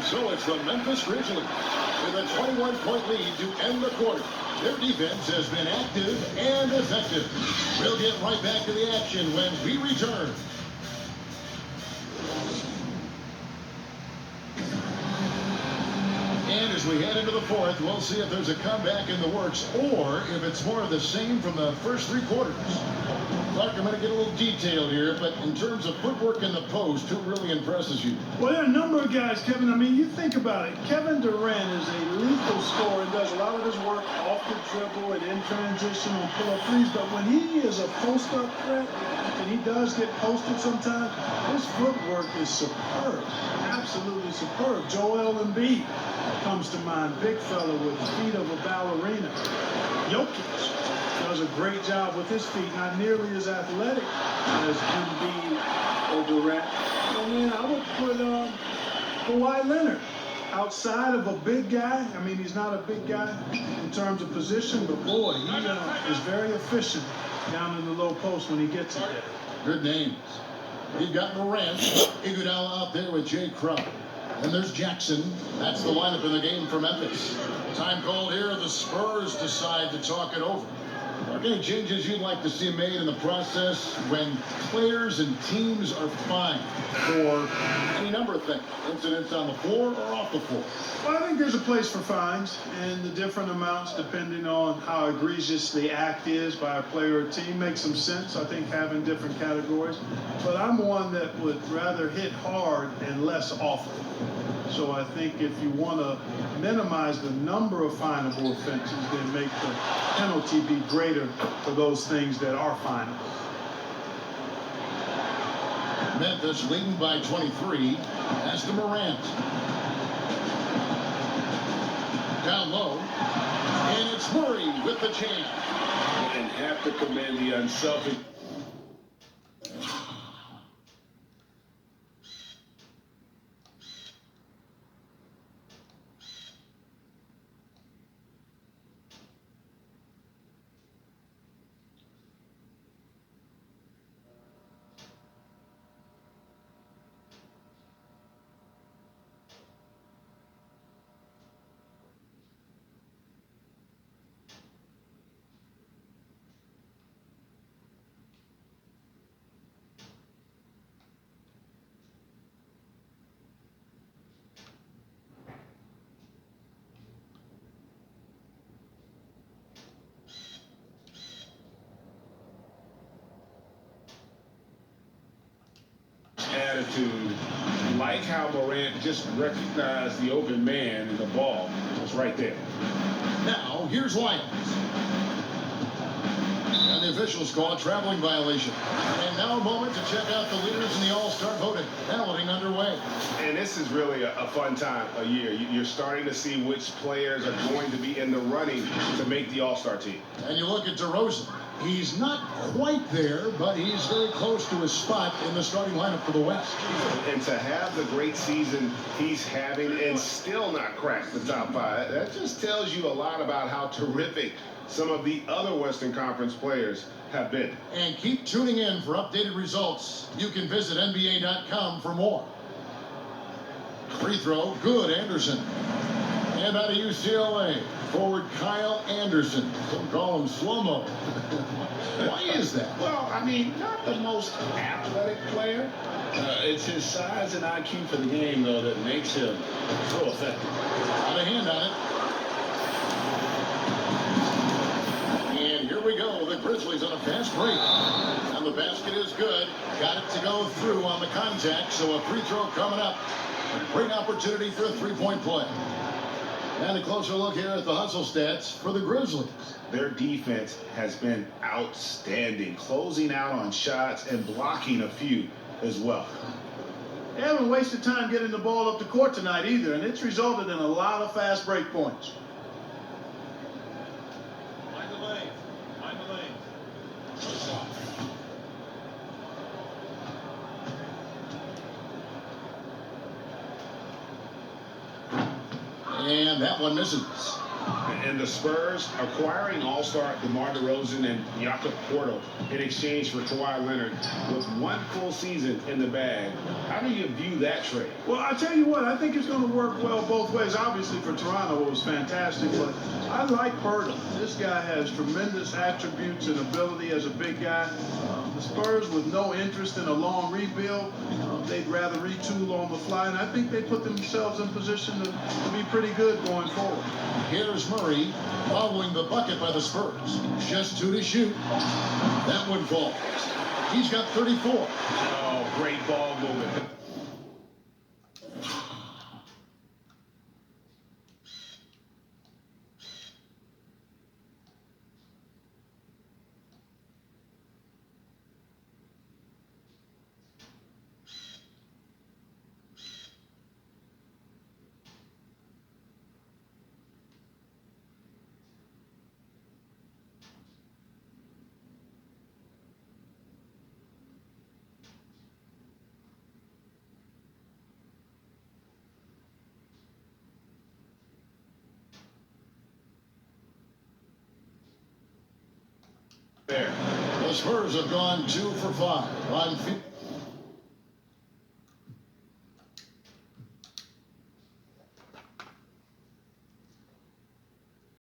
So it's the Memphis Grizzlies with a 21-point lead to end the quarter. Their defense has been active and effective. We'll get right back to the action when we return. And as we head into the fourth, we'll see if there's a comeback in the works or if it's more of the same from the first three quarters. Clark, I'm going to get a little detailed here, but in terms of footwork in the post, who really impresses you? Well, there are a number of guys, Kevin. I mean, you think about it. Kevin Durant is a lethal scorer and does a lot of his work off the dribble and in transition on pull-up threes. But when he is a post-up threat, and he does get posted sometimes, his footwork is superb. Absolutely superb. Joel Embiid comes to mind. Big fella with the feet of a ballerina. Jokic does a great job with his feet, not nearly as athletic as Embiid or Durant. And then I would put Kawhi Leonard outside of a big guy. I mean, he's not a big guy in terms of position, but boy, he is very efficient down in the low post when he gets it there. Good names. You've got Morant, Iguodala out there with Jay Crowder. And there's Jackson. That's the lineup in the game for Memphis. Time called here. The Spurs decide to talk it over. Are there any changes you'd like to see made in the process when players and teams are fined for any number of things? Incidents on the floor or off the floor? Well, I think there's a place for fines and the different amounts depending on how egregious the act is by a player or team makes some sense. I think having different categories. But I'm one that would rather hit hard and less often. So I think if you want to minimize the number of finable offenses, then make the penalty be greater for those things that are finable. Memphis leading by 23. As to Morant. Down low. And it's Murray with the jam. And have to commend the unselfish. Attitude, like how Morant just recognized the open man and the ball was right there. Now, here's Lyons. And the officials call a traveling violation. And now a moment to check out the leaders in the All-Star voting. Balloting underway. And this is really a fun time of year. You're starting to see which players are going to be in the running to make the All-Star team. And you look at DeRozan. He's not quite there, but he's very close to his spot in the starting lineup for the West. And to have the great season he's having and still not crack the top five, that just tells you a lot about how terrific some of the other Western Conference players have been. And keep tuning in for updated results. You can visit NBA.com for more. Free throw, good, Anderson. And out of UCLA, forward Kyle Anderson. Some call him slow-mo. Why is that? Well, I mean, not the most athletic player. It's his size and IQ for the game, though, that makes him so effective. Got a hand on it. And here we go. The Grizzlies on a fast break. And the basket is good. Got it to go through on the contact, so a free throw coming up. A great opportunity for a three-point play. And a closer look here at the hustle stats for the Grizzlies. Their defense has been outstanding, closing out on shots and blocking a few as well. They haven't wasted time getting the ball up the court tonight either, and it's resulted in a lot of fast break points. Mind the lane. Mind the lane. And that one misses. And the Spurs acquiring all-star DeMar DeRozan and Jakob Porto in exchange for Kawhi Leonard with one full season in the bag. How do you view that trade? Well, I tell you what, I think it's going to work well both ways. Obviously, for Toronto, it was fantastic, but I like Porto. This guy has tremendous attributes and ability as a big guy. The Spurs, with no interest in a long rebuild, they'd rather retool on the fly, and I think they put themselves in position to be pretty good going forward. Here's Murray following the bucket by the Spurs. Just 2 to shoot. That one falls. He's got 34. Oh, great ball movement. There. The Spurs have gone 2 for 5 on